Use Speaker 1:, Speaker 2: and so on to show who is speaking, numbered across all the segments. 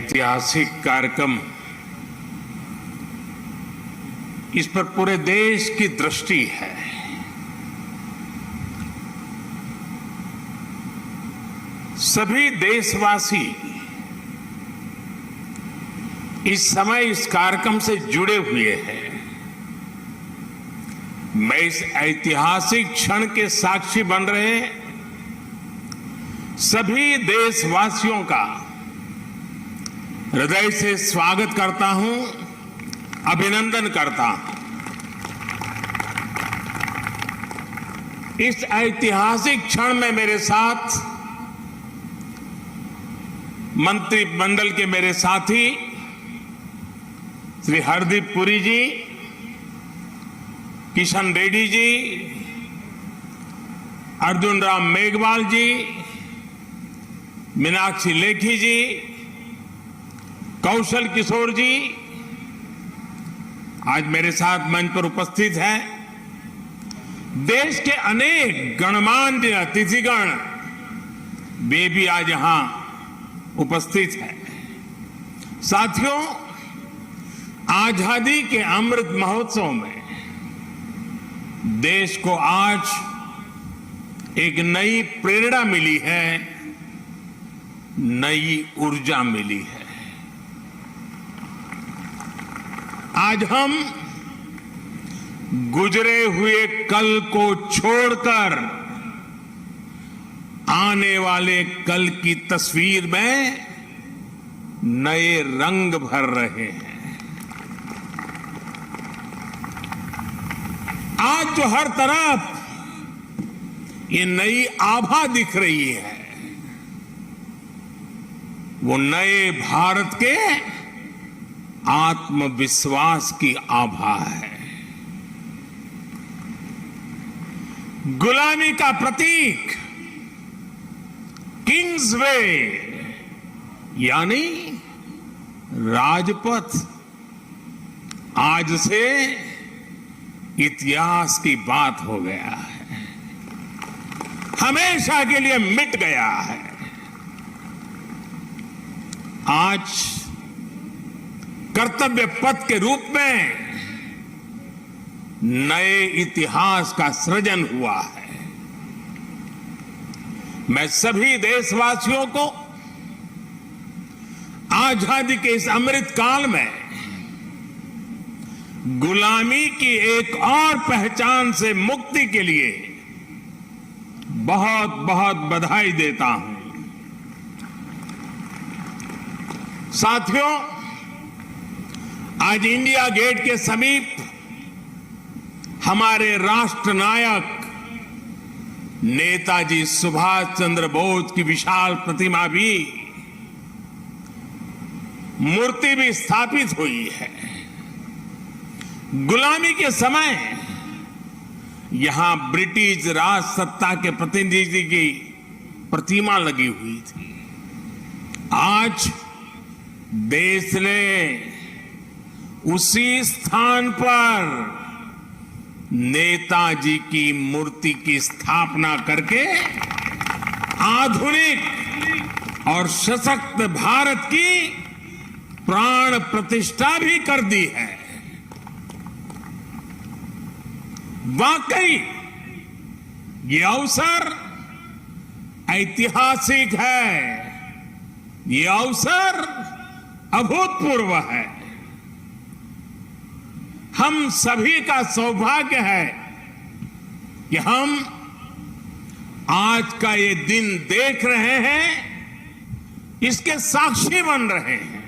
Speaker 1: ऐतिहासिक कार्यक्रम, इस पर पूरे देश की दृष्टि है। सभी देशवासी इस समय इस कार्यक्रम से जुड़े हुए हैं। मैं इस ऐतिहासिक क्षण के साक्षी बन रहे सभी देशवासियों का हृदय से स्वागत करता हूं, अभिनंदन करता हूं। इस ऐतिहासिक क्षण में मेरे साथ मंत्रिमंडल के मेरे साथी श्री हरदीप पुरी जी, किशन रेड्डी जी, अर्जुन राम मेघवाल जी, मीनाक्षी लेखी जी, कौशल किशोर जी आज मेरे साथ मंच पर उपस्थित हैं। देश के अनेक गणमान्य अतिथिगण वे भी आज यहां उपस्थित हैं। साथियों, आजादी के अमृत महोत्सव में देश को आज एक नई प्रेरणा मिली है, नई ऊर्जा मिली है। आज हम गुजरे हुए कल को छोड़कर आने वाले कल की तस्वीर में नए रंग भर रहे हैं। आज जो हर तरफ ये नई आभा दिख रही है, वो नए भारत के आत्मविश्वास की आभा है। गुलामी का प्रतीक किंग्स वे यानी राजपथ आज से इतिहास की बात हो गया है, हमेशा के लिए मिट गया है। आज कर्तव्य पथ के रूप में नए इतिहास का सृजन हुआ है। मैं सभी देशवासियों को आजादी के इस अमृत काल में गुलामी की एक और पहचान से मुक्ति के लिए बहुत बहुत बधाई देता हूं। साथियों, आज इंडिया गेट के समीप हमारे राष्ट्र नायक नेताजी सुभाष चंद्र बोस की विशाल प्रतिमा भी, मूर्ति भी स्थापित हुई है। गुलामी के समय यहां ब्रिटिश राज सत्ता के प्रतिनिधि की प्रतिमा लगी हुई थी। आज देश ने उसी स्थान पर नेताजी की मूर्ति की स्थापना करके आधुनिक और सशक्त भारत की प्राण प्रतिष्ठा भी कर दी है। वाकई ये अवसर ऐतिहासिक है, ये अवसर अभूतपूर्व है। हम सभी का सौभाग्य है कि हम आज का ये दिन देख रहे हैं, इसके साक्षी बन रहे हैं।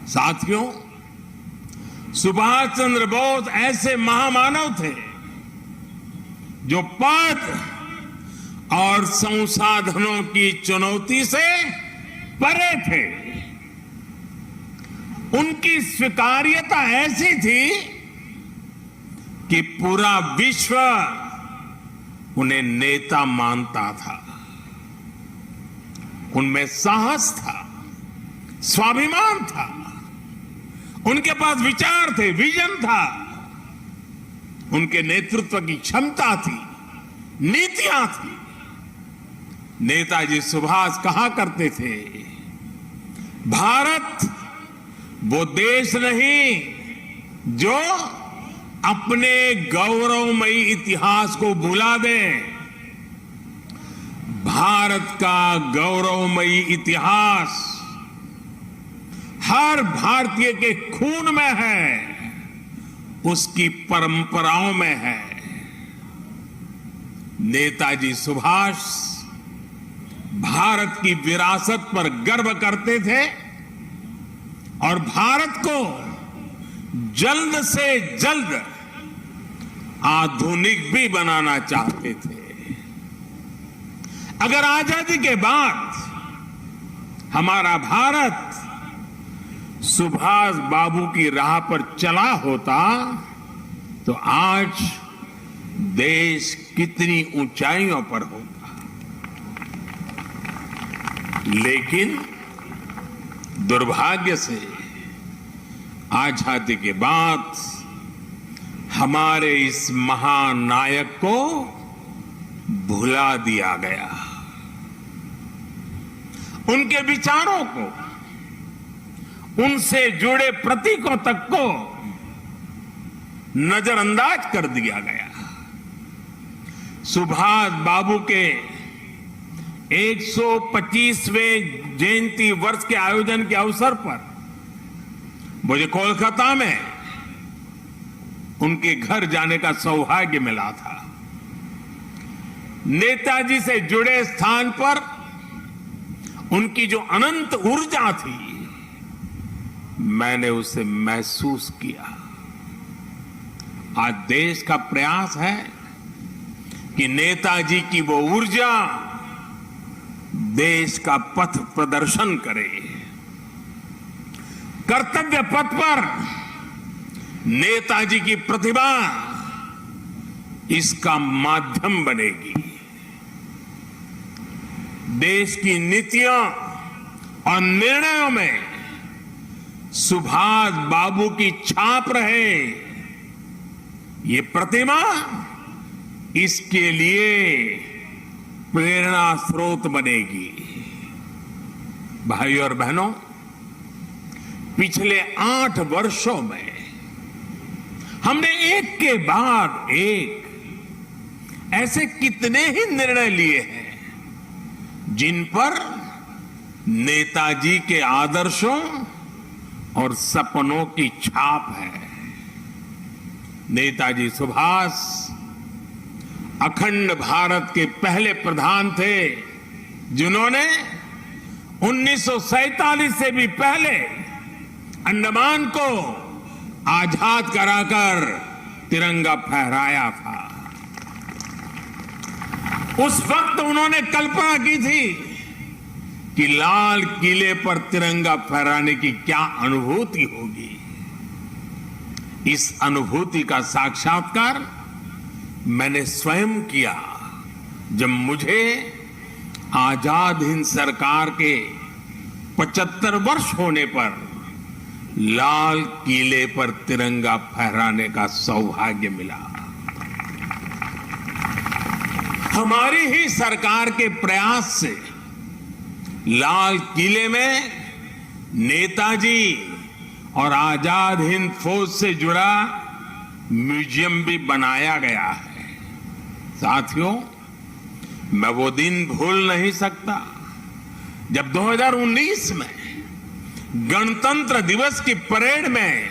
Speaker 1: साथियों, सुभाष चंद्र बोस ऐसे महामानव थे जो पद और संसाधनों की चुनौती से परे थे। उनकी स्वीकार्यता ऐसी थी कि पूरा विश्व उन्हें नेता मानता था। उनमें साहस था, स्वाभिमान था, उनके पास विचार थे, विजन था, उनके नेतृत्व की क्षमता थी, नीतियां थी। नेताजी सुभाष कहा करते थे भारत वो देश नहीं जो अपने गौरवमयी इतिहास को भुला दे। भारत का गौरवमयी इतिहास हर भारतीय के खून में है, उसकी परंपराओं में है। नेताजी सुभाष भारत की विरासत पर गर्व करते थे और भारत को जल्द से जल्द आधुनिक भी बनाना चाहते थे। अगर आजादी के बाद हमारा भारत सुभाष बाबू की राह पर चला होता तो आज देश कितनी ऊंचाइयों पर होता। लेकिन दुर्भाग्य से आजादी के बाद हमारे इस महान नायक को भुला दिया गया। उनके विचारों को, उनसे जुड़े प्रतीकों तक को नजरअंदाज कर दिया गया। सुभाष बाबू के 125वें जयंती वर्ष के आयोजन के अवसर पर मुझे कोलकाता में उनके घर जाने का सौभाग्य मिला था। नेताजी से जुड़े स्थान पर उनकी जो अनंत ऊर्जा थी, मैंने उसे महसूस किया। आज देश का प्रयास है कि नेताजी की वो ऊर्जा देश का पथ प्रदर्शन करे। कर्तव्य पथ पर नेताजी की प्रतिभा इसका माध्यम बनेगी। देश की नीतियों और निर्णयों में सुभाष बाबू की छाप रहे, ये प्रतिमा इसके लिए प्रेरणा स्रोत बनेगी। भाइयों और बहनों, पिछले 8 वर्षों में हमने एक के बाद एक ऐसे कितने ही निर्णय लिए हैं जिन पर नेताजी के आदर्शों और सपनों की छाप है। नेताजी सुभाष अखंड भारत के पहले प्रधान थे जिन्होंने 1947 से भी पहले अंडमान को आजाद कराकर तिरंगा फहराया था। उस वक्त उन्होंने कल्पना की थी कि लाल किले पर तिरंगा फहराने की क्या अनुभूति होगी। इस अनुभूति का साक्षात्कार मैंने स्वयं किया जब मुझे आजाद हिंद सरकार के 75 वर्ष होने पर लाल किले पर तिरंगा फहराने का सौभाग्य मिला। हमारी ही सरकार के प्रयास से लाल किले में नेताजी और आजाद हिंद फौज से जुड़ा म्यूजियम भी बनाया गया है। साथियों, मैं वो दिन भूल नहीं सकता जब 2019 में गणतंत्र दिवस की परेड में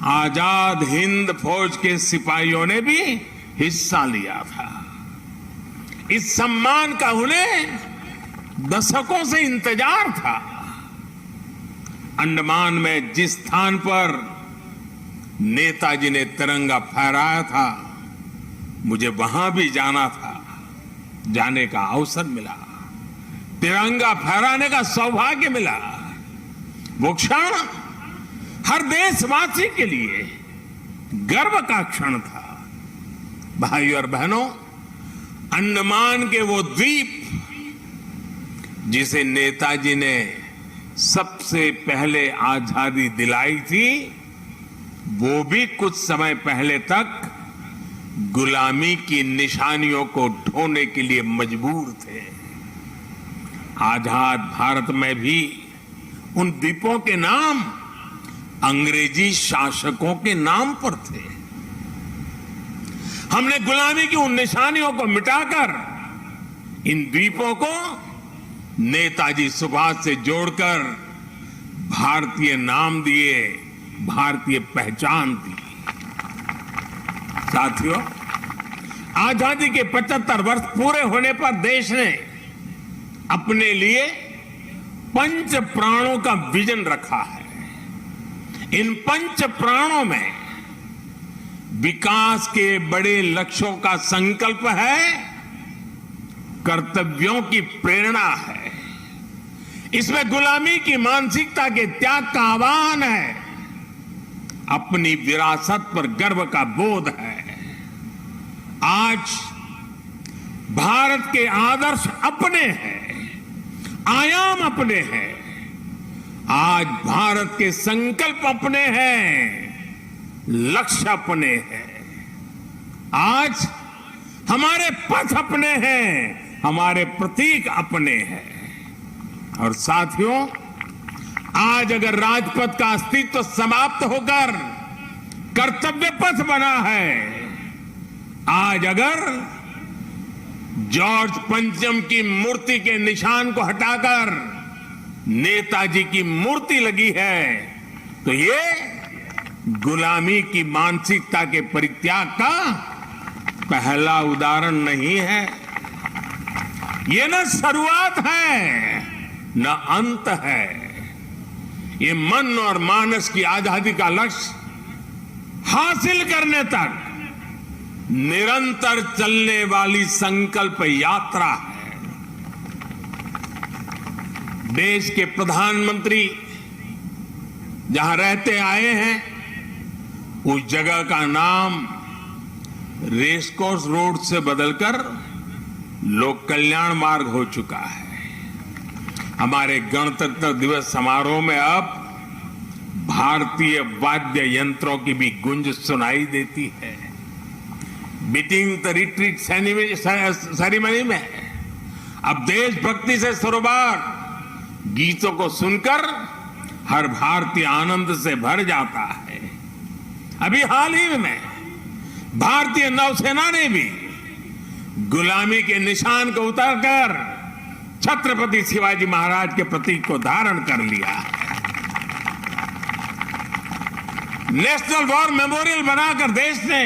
Speaker 1: आजाद हिंद फौज के सिपाहियों ने भी हिस्सा लिया था। इस सम्मान का उन्हें दशकों से इंतजार था। अंडमान में जिस स्थान पर नेताजी ने तिरंगा फहराया था, मुझे वहां भी जाना था। जाने का अवसर मिला, तिरंगा फहराने का सौभाग्य मिला। वो क्षण हर देशवासी के लिए गर्व का क्षण था। भाई और बहनों, अंडमान के वो द्वीप जिसे नेताजी ने सबसे पहले आजादी दिलाई थी, वो भी कुछ समय पहले तक गुलामी की निशानियों को ढोने के लिए मजबूर थे। आजाद भारत में भी उन द्वीपों के नाम अंग्रेजी शासकों के नाम पर थे। हमने गुलामी की उन निशानियों को मिटाकर इन द्वीपों को नेताजी सुभाष से जोड़कर भारतीय नाम दिए, भारतीय पहचान दी। साथियों, आजादी के 75 वर्ष पूरे होने पर देश ने अपने लिए पंच प्राणों का विजन रखा है। इन पंच प्राणों में विकास के बड़े लक्ष्यों का संकल्प है, कर्तव्यों की प्रेरणा है, इसमें गुलामी की मानसिकता के त्याग का आह्वान है, अपनी विरासत पर गर्व का बोध है। आज भारत के आदर्श अपने हैं, आयाम अपने हैं, आज भारत के संकल्प अपने हैं, लक्ष्य अपने हैं। आज हमारे पथ अपने हैं, हमारे प्रतीक अपने हैं। और साथियों, आज अगर राजपथ का अस्तित्व समाप्त होकर कर्तव्य पथ बना है, आज अगर जॉर्ज पंचम की मूर्ति के निशान को हटाकर नेताजी की मूर्ति लगी है, तो ये गुलामी की मानसिकता के परित्याग का पहला उदाहरण नहीं है। ये न शुरुआत है न अंत है। ये मन और मानस की आजादी का लक्ष्य हासिल करने तक निरंतर चलने वाली संकल्प यात्रा है। देश के प्रधानमंत्री जहां रहते आए हैं, उस जगह का नाम रेसकोर्स रोड से बदलकर लोक कल्याण मार्ग हो चुका है। हमारे गणतंत्र दिवस समारोह में अब भारतीय वाद्य यंत्रों की भी गूंज सुनाई देती है। बीटिंग द रिट्रीट सेरेमनी में अब देशभक्ति से सरोबार गीतों को सुनकर हर भारतीय आनंद से भर जाता है। अभी हाल ही में भारतीय नौसेना ने भी गुलामी के निशान को उतारकर छत्रपति शिवाजी महाराज के प्रतीक को धारण कर लिया है। नेशनल वॉर मेमोरियल बनाकर देश ने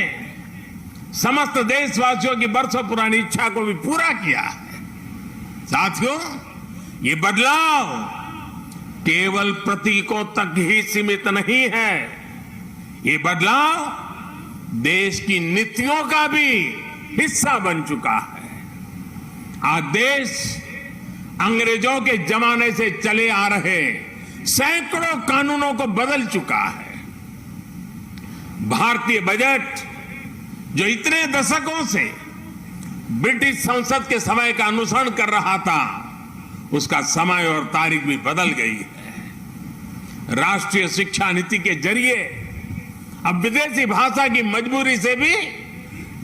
Speaker 1: समस्त देशवासियों की बरसों पुरानी इच्छा को भी पूरा किया है। साथियों, ये बदलाव केवल प्रतीकों तक ही सीमित नहीं है, ये बदलाव देश की नीतियों का भी हिस्सा बन चुका है। आज देश अंग्रेजों के जमाने से चले आ रहे सैकड़ों कानूनों को बदल चुका है। भारतीय बजट जो इतने दशकों से ब्रिटिश संसद के समय का अनुसरण कर रहा था, उसका समय और तारीख भी बदल गई है। राष्ट्रीय शिक्षा नीति के जरिए अब विदेशी भाषा की मजबूरी से भी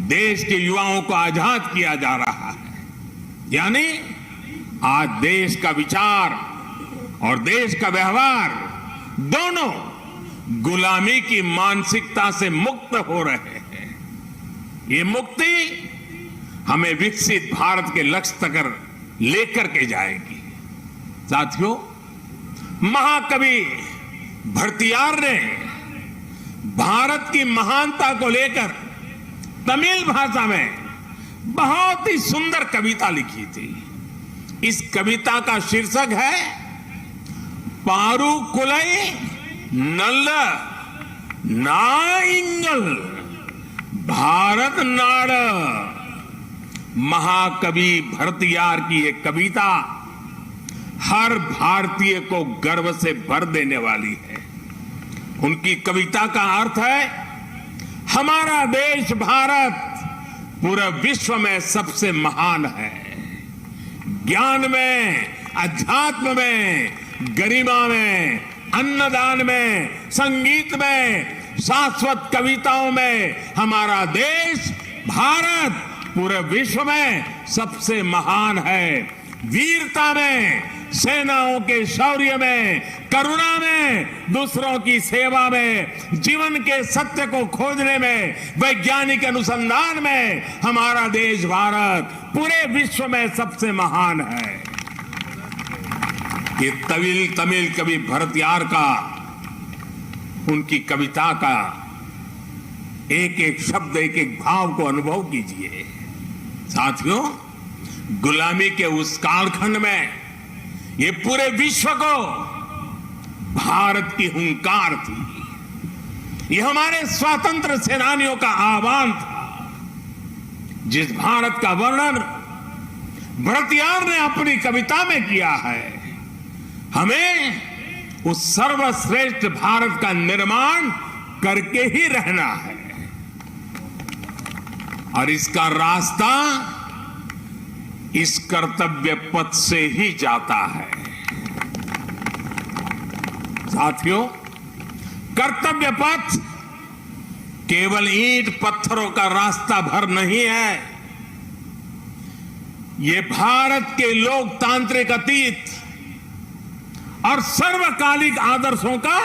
Speaker 1: देश के युवाओं को आजाद किया जा रहा है। यानी आज देश का विचार और देश का व्यवहार दोनों गुलामी की मानसिकता से मुक्त हो रहे हैं। ये मुक्ति हमें विकसित भारत के लक्ष्य तक लेकर के जाएगी। साथियों, महाकवि भरतियार ने भारत की महानता को लेकर तमिल भाषा में बहुत ही सुंदर कविता लिखी थी। इस कविता का शीर्षक है पारुकुलई नल्ल नाइंगल भारत नाड़। महाकवि भरतियार की ये कविता हर भारतीय को गर्व से भर देने वाली है। उनकी कविता का अर्थ है, हमारा देश भारत पूरे विश्व में सबसे महान है। ज्ञान में, अध्यात्म में, गरिमा में, अन्नदान में, संगीत में, शाश्वत कविताओं में हमारा देश भारत पूरे विश्व में सबसे महान है। वीरता में, सेनाओं के शौर्य में, करुणा में, दूसरों की सेवा में, जीवन के सत्य को खोजने में, वैज्ञानिक अनुसंधान में हमारा देश भारत पूरे विश्व में सबसे महान है। ये तमिल कवि भरतियार का, उनकी कविता का एक एक शब्द, एक एक भाव को अनुभव कीजिए। साथियों, गुलामी के उस कालखंड में ये पूरे विश्व को भारत की हुंकार थी। ये हमारे स्वतंत्र सेनानियों का आह्वान था। जिस भारत का वर्णन भरतियार ने अपनी कविता में किया है, हमें उस सर्वश्रेष्ठ भारत का निर्माण करके ही रहना है और इसका रास्ता इस कर्तव्य पथ से ही जाता है। साथियों, कर्तव्य पथ केवल ईंट पत्थरों का रास्ता भर नहीं है। ये भारत के लोकतांत्रिक अतीत और सर्वकालिक आदर्शों का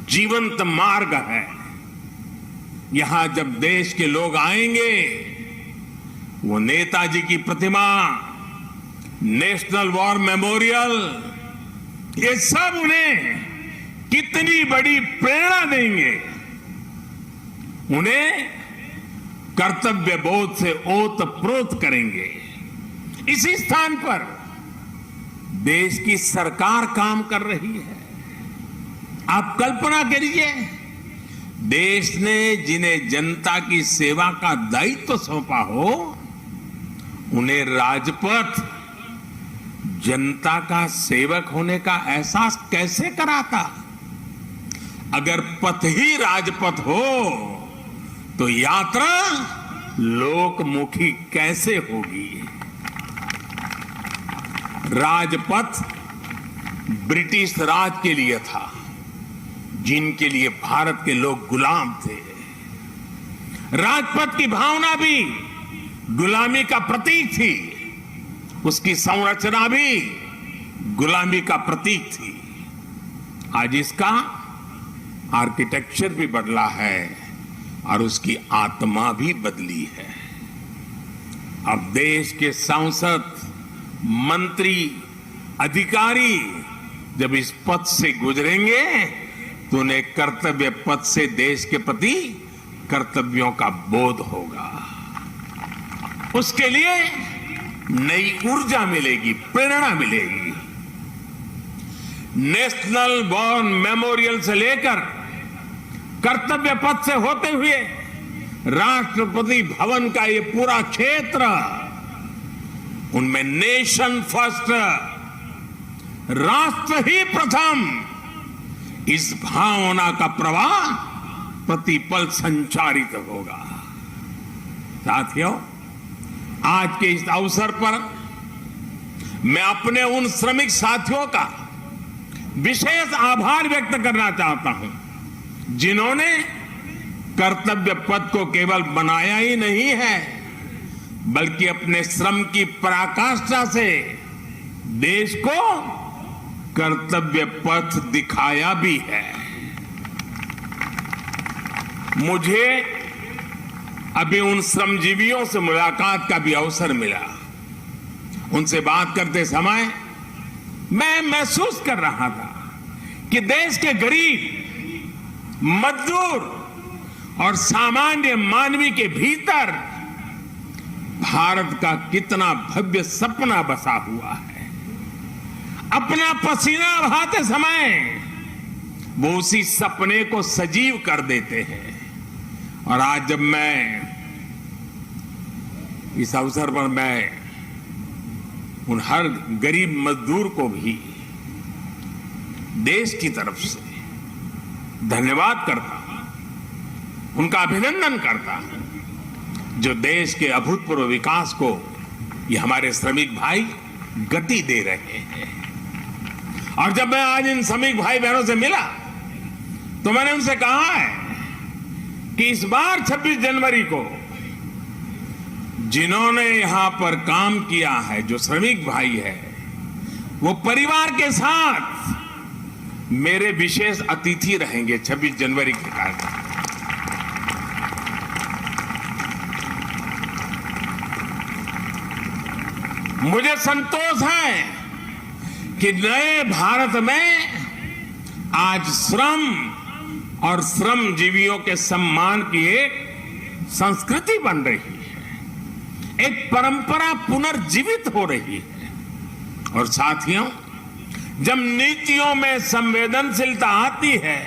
Speaker 1: जीवंत मार्ग है। यहां जब देश के लोग आएंगे, वो नेताजी की प्रतिमा, नेशनल वॉर मेमोरियल, ये सब उन्हें कितनी बड़ी प्रेरणा देंगे। उन्हें कर्तव्य बोध से ओतप्रोत करेंगे। इसी स्थान पर देश की सरकार काम कर रही है। आप कल्पना करिए, देश ने जिन्हें जनता की सेवा का दायित्व सौंपा हो, उन्हें राजपथ जनता का सेवक होने का एहसास कैसे कराता? अगर पथ ही राजपथ हो तो यात्रा लोकमुखी कैसे होगी? राजपथ ब्रिटिश राज के लिए था, जिनके लिए भारत के लोग गुलाम थे। राजपथ की भावना भी गुलामी का प्रतीक थी, उसकी संरचना भी गुलामी का प्रतीक थी। आज इसका आर्किटेक्चर भी बदला है और उसकी आत्मा भी बदली है। अब देश के सांसद, मंत्री, अधिकारी जब इस पथ से गुजरेंगे तो उन्हें कर्तव्य पथ से देश के प्रति कर्तव्यों का बोध होगा। उसके लिए नई ऊर्जा मिलेगी, प्रेरणा मिलेगी। नेशनल वॉर मेमोरियल से लेकर कर्तव्य पथ से होते हुए राष्ट्रपति भवन का ये पूरा क्षेत्र, उनमें नेशन फर्स्ट, राष्ट्र ही प्रथम, इस भावना का प्रवाह प्रतिपल संचारित होगा। साथियों, आज के इस अवसर पर मैं अपने उन श्रमिक साथियों का विशेष आभार व्यक्त करना चाहता हूं, जिन्होंने कर्तव्य पथ को केवल बनाया ही नहीं है, बल्कि अपने श्रम की पराकाष्ठा से देश को कर्तव्य पथ दिखाया भी है। मुझे अभी उन श्रमजीवियों से मुलाकात का भी अवसर मिला। उनसे बात करते समय मैं महसूस कर रहा था कि देश के गरीब, मजदूर और सामान्य मानवी के भीतर भारत का कितना भव्य सपना बसा हुआ है। अपना पसीना बहाते समय वो उसी सपने को सजीव कर देते हैं। और आज जब मैं इस अवसर पर मैं उन हर गरीब मजदूर को भी देश की तरफ से धन्यवाद करता हूं, उनका अभिनंदन करता हूं, जो देश के अभूतपूर्व विकास को ये हमारे श्रमिक भाई गति दे रहे हैं। और जब मैं आज इन श्रमिक भाई बहनों से मिला तो मैंने उनसे कहा है कि इस बार 26 जनवरी को जिन्होंने यहां पर काम किया है, जो श्रमिक भाई है, वो परिवार के साथ मेरे विशेष अतिथि रहेंगे 26 जनवरी के कार्यक्रम। मुझे संतोष है कि नए भारत में आज श्रम और श्रमजीवियों के सम्मान की एक संस्कृति बन रही है, एक परंपरा पुनर्जीवित हो रही है। और साथियों, जब नीतियों में संवेदनशीलता आती है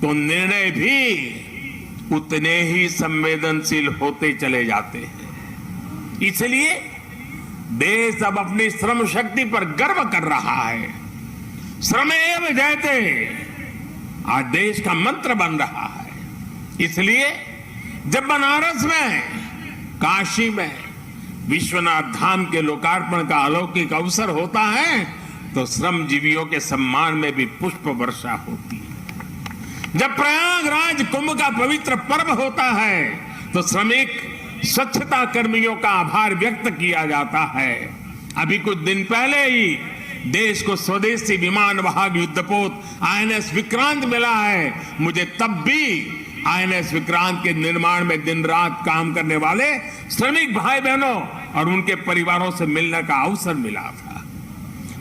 Speaker 1: तो निर्णय भी उतने ही संवेदनशील होते चले जाते हैं। इसलिए देश अब अपनी श्रम शक्ति पर गर्व कर रहा है। श्रमेव जयते आज देश का मंत्र बन रहा है। इसलिए जब बनारस में, काशी में विश्वनाथ धाम के लोकार्पण का अलौकिक अवसर होता है तो श्रमजीवियों के सम्मान में भी पुष्प वर्षा होती है। जब प्रयागराज कुंभ का पवित्र पर्व होता है तो श्रमिक स्वच्छता कर्मियों का आभार व्यक्त किया जाता है। अभी कुछ दिन पहले ही देश को स्वदेशी विमान वाहक युद्धपोत आईएनएस विक्रांत मिला है। मुझे तब भी आईएनएस विक्रांत के निर्माण में दिन रात काम करने वाले श्रमिक भाई बहनों और उनके परिवारों से मिलने का अवसर मिला था।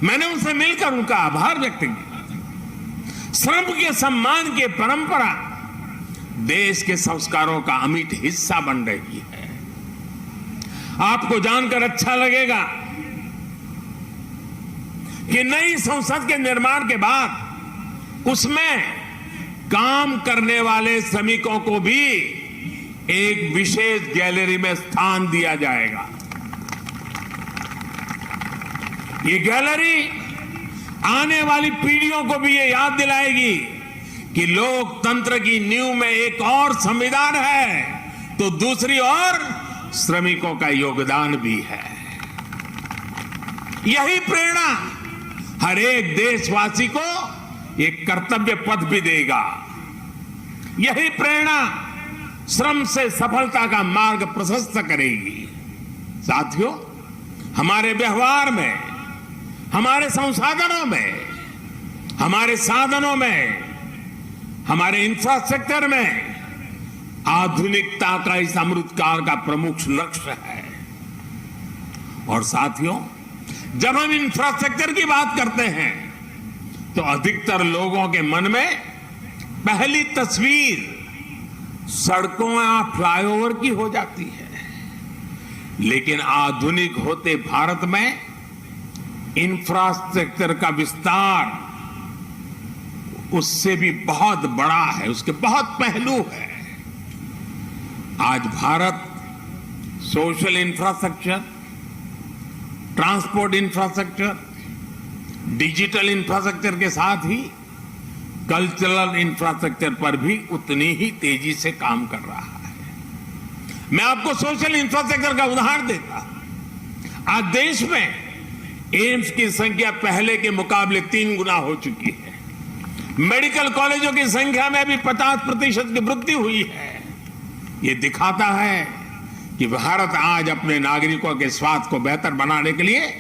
Speaker 1: मैंने उनसे मिलकर उनका आभार व्यक्त किया। श्रम के सम्मान की परंपरा देश के संस्कारों का अमिट हिस्सा बन रही है। आपको जानकर अच्छा लगेगा कि नई संसद के निर्माण के बाद उसमें काम करने वाले श्रमिकों को भी एक विशेष गैलरी में स्थान दिया जाएगा। ये गैलरी आने वाली पीढ़ियों को भी ये याद दिलाएगी कि लोकतंत्र की नींव में एक और संविधान है तो दूसरी ओर श्रमिकों का योगदान भी है। यही प्रेरणा हर एक देशवासी को एक कर्तव्य पथ भी देगा। यही प्रेरणा श्रम से सफलता का मार्ग प्रशस्त करेगी। साथियों, हमारे व्यवहार में, हमारे संसाधनों में, हमारे साधनों में, हमारे इंफ्रास्ट्रक्चर में आधुनिकता का इस अमृतकाल का प्रमुख लक्ष्य है। और साथियों, जब हम इंफ्रास्ट्रक्चर की बात करते हैं तो अधिकतर लोगों के मन में पहली तस्वीर सड़कों या फ्लाईओवर की हो जाती है। लेकिन आधुनिक होते भारत में इंफ्रास्ट्रक्चर का विस्तार उससे भी बहुत बड़ा है, उसके बहुत पहलू है। आज Bharat social infrastructure, transport infrastructure, digital infrastructure के साथ ही कल्चरल इंफ्रास्ट्रक्चर पर भी उतनी ही तेजी से काम कर रहा है। मैं आपको सोशल इंफ्रास्ट्रक्चर का उदाहरण देता हूं। आज देश में एम्स की संख्या पहले के मुकाबले 3 गुना हो चुकी है। मेडिकल कॉलेजों की संख्या में भी 50% की वृद्धि हुई है। ये दिखाता है कि भारत आज अपने नागरिकों के स्वास्थ्य को बेहतर बनाने के लिए,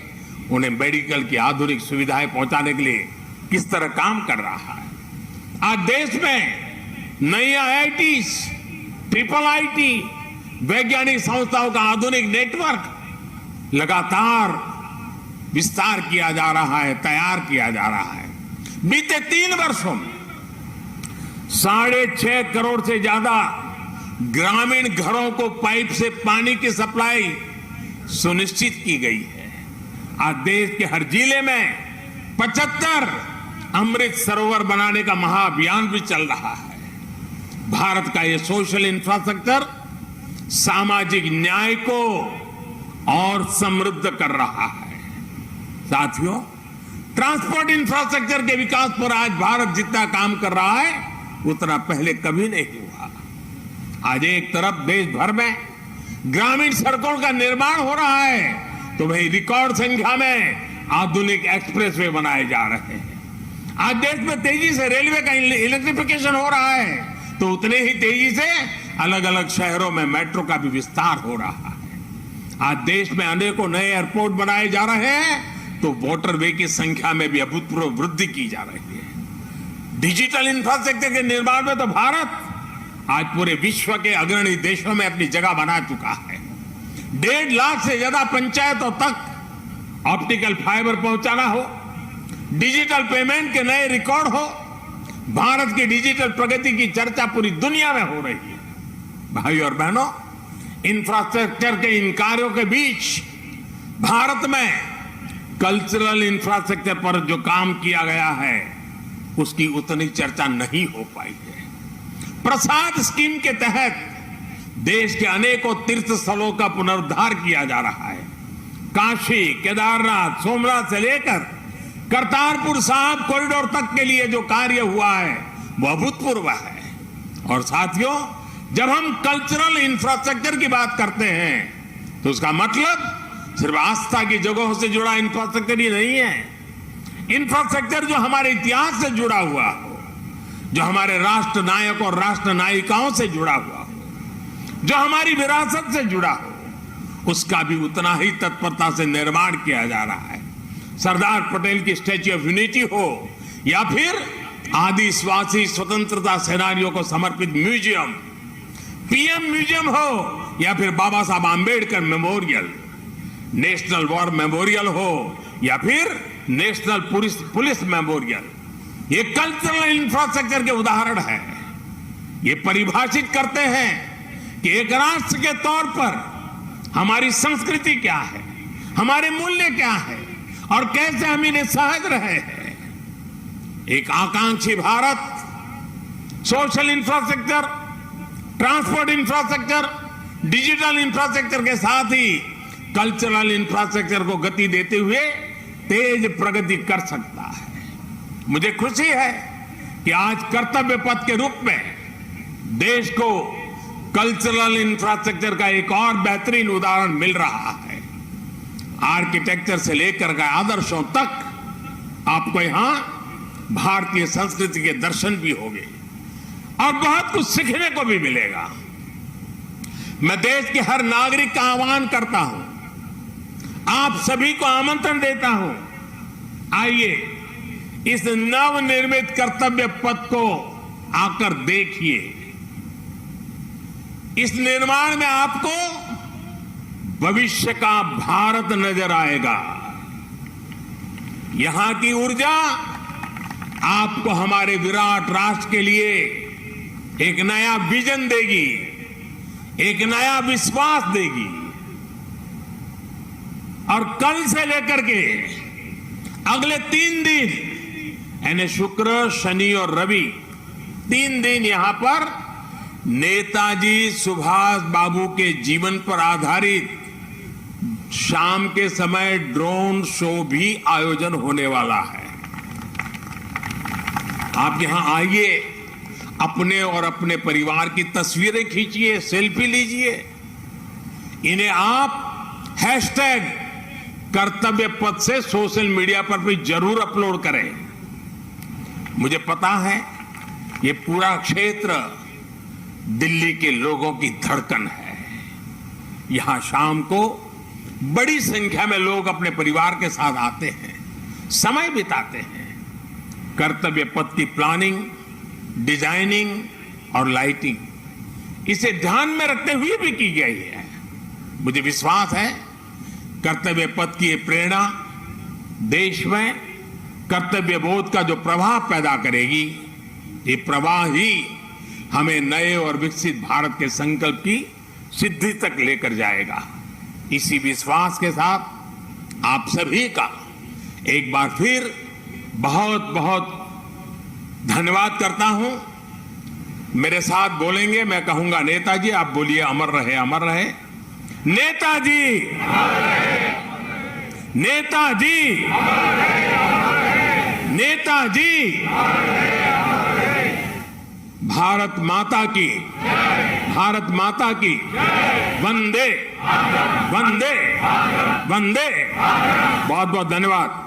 Speaker 1: उन्हें मेडिकल की आधुनिक सुविधाएं पहुंचाने के लिए किस तरह काम कर रहा है। आज देश में नई आईआईटीज, ट्रिपल आईटी, वैज्ञानिक संस्थाओं का आधुनिक नेटवर्क लगातार विस्तार किया जा रहा है, तैयार किया जा रहा है। बीते 3 वर्षों में 6.5 करोड़ से ज्यादा ग्रामीण घरों को पाइप से पानी की सप्लाई सुनिश्चित की गई है। आज देश के हर जिले में 75 अमृत सरोवर बनाने का महाअभियान भी चल रहा है। भारत का ये सोशल इंफ्रास्ट्रक्चर सामाजिक न्याय को और समृद्ध कर रहा है। साथियों, ट्रांसपोर्ट इंफ्रास्ट्रक्चर के विकास पर आज भारत जितना काम कर रहा है उतना पहले कभी नहीं हुआ। आज एक तरफ देश भर में ग्रामीण सड़कों का निर्माण हो रहा है तो वही रिकॉर्ड संख्या में आधुनिक एक्सप्रेसवे बनाए जा रहे हैं। आज देश में तेजी से रेलवे का इलेक्ट्रिफिकेशन हो रहा है तो उतने ही तेजी से अलग अलग शहरों में मेट्रो का भी विस्तार हो रहा है। आज देश में अनेकों नए एयरपोर्ट बनाए जा रहे हैं तो मोटरवे की संख्या में भी अभूतपूर्व वृद्धि की जा रही है। डिजिटल इंफ्रास्ट्रक्चर के निर्माण में तो भारत आज पूरे विश्व के अग्रणी देशों में अपनी जगह बना चुका है। 1.5 लाख से ज्यादा पंचायतों तक ऑप्टिकल फाइबर पहुंचाना हो, डिजिटल पेमेंट के नए रिकॉर्ड हो, भारत की डिजिटल प्रगति की चर्चा पूरी दुनिया में हो रही है। भाई और बहनों, इंफ्रास्ट्रक्चर के इन कार्यों के बीच भारत में कल्चरल इंफ्रास्ट्रक्चर पर जो काम किया गया है उसकी उतनी चर्चा नहीं हो पाई है। प्रसाद स्कीम के तहत देश के अनेकों तीर्थ स्थलों का पुनरुद्धार किया जा रहा है। काशी, केदारनाथ, सोमनाथ से लेकर करतारपुर साहिब कॉरिडोर तक के लिए जो कार्य हुआ है वो अभूतपूर्व है। और साथियों, जब हम कल्चरल इंफ्रास्ट्रक्चर की बात करते हैं तो उसका मतलब सिर्फ आस्था की जगहों से जुड़ा इंफ्रास्ट्रक्चर ही नहीं है। इंफ्रास्ट्रक्चर जो हमारे इतिहास से जुड़ा हुआ हो, जो हमारे राष्ट्र नायक और राष्ट्र नायिकाओं से जुड़ा हुआ हो, जो हमारी विरासत से जुड़ा हो, उसका भी उतना ही तत्परता से निर्माण किया जा रहा है। सरदार पटेल की स्टैच्यू ऑफ यूनिटी हो या फिर आदिवासी स्वतंत्रता सेनानियों को समर्पित म्यूजियम, पीएम म्यूजियम हो या फिर बाबा Saheb Ambedkar memorial, national war memorial हो या फिर नेशनल पुलिस मेमोरियल, ये कल्चरल इंफ्रास्ट्रक्चर के उदाहरण है। ये परिभाषित करते हैं कि एक राष्ट्र के तौर पर हमारी संस्कृति क्या है, हमारे मूल्य क्या है और कैसे हम इन्हें सहज रहे हैं। एक आकांक्षी Bharat social infrastructure, transport infrastructure, digital infrastructure के साथ ही कल्चरल इंफ्रास्ट्रक्चर को गति देते हुए तेज प्रगति कर सकता है। मुझे खुशी है कि आज कर्तव्य पथ के रूप में देश को कल्चरल इंफ्रास्ट्रक्चर का एक और बेहतरीन उदाहरण मिल रहा है। आर्किटेक्चर से लेकर के आदर्शों तक आपको यहां भारतीय संस्कृति के दर्शन भी होंगे और बहुत कुछ सीखने को भी मिलेगा। मैं देश के हर नागरिक का आह्वान करता हूं, आप सभी को आमंत्रण देता हूं, आइए इस नवनिर्मित कर्तव्य पथ को आकर देखिए। इस निर्माण में आपको भविष्य का भारत नजर आएगा। यहां की ऊर्जा आपको हमारे विराट राष्ट्र के लिए एक नया विजन देगी, एक नया विश्वास देगी। और कल से लेकर के अगले 3 दिन यानी शुक्र, शनि और रवि, 3 दिन यहां पर नेताजी सुभाष बाबू के जीवन पर आधारित शाम के समय ड्रोन शो भी आयोजन होने वाला है। आप यहां आइए, अपने और अपने परिवार की तस्वीरें खींचिए, सेल्फी लीजिए। इन्हें आप हैशटैग कर्तव्य पथ से सोशल मीडिया पर भी जरूर अपलोड करें। मुझे पता है ये पूरा क्षेत्र दिल्ली के लोगों की धड़कन है। यहां शाम को बड़ी संख्या में लोग अपने परिवार के साथ आते हैं, समय बिताते हैं। कर्तव्य पथ की प्लानिंग, डिजाइनिंग और लाइटिंग इसे ध्यान में रखते हुए भी की गई है। मुझे विश्वास है कर्तव्य पथ की ये प्रेरणा देश में कर्तव्य बोध का जो प्रवाह पैदा करेगी, ये प्रवाह ही हमें नए और विकसित भारत के संकल्प की सिद्धि तक लेकर जाएगा। इसी विश्वास के साथ आप सभी का एक बार फिर बहुत बहुत धन्यवाद करता हूं। मेरे साथ बोलेंगे, मैं कहूंगा नेताजी, आप बोलिए अमर रहे, अमर रहे। नेताजी, नेताजी, नेताजी। भारत माता की, भारत माता की। वंदे वंदे वंदे। बहुत बहुत धन्यवाद।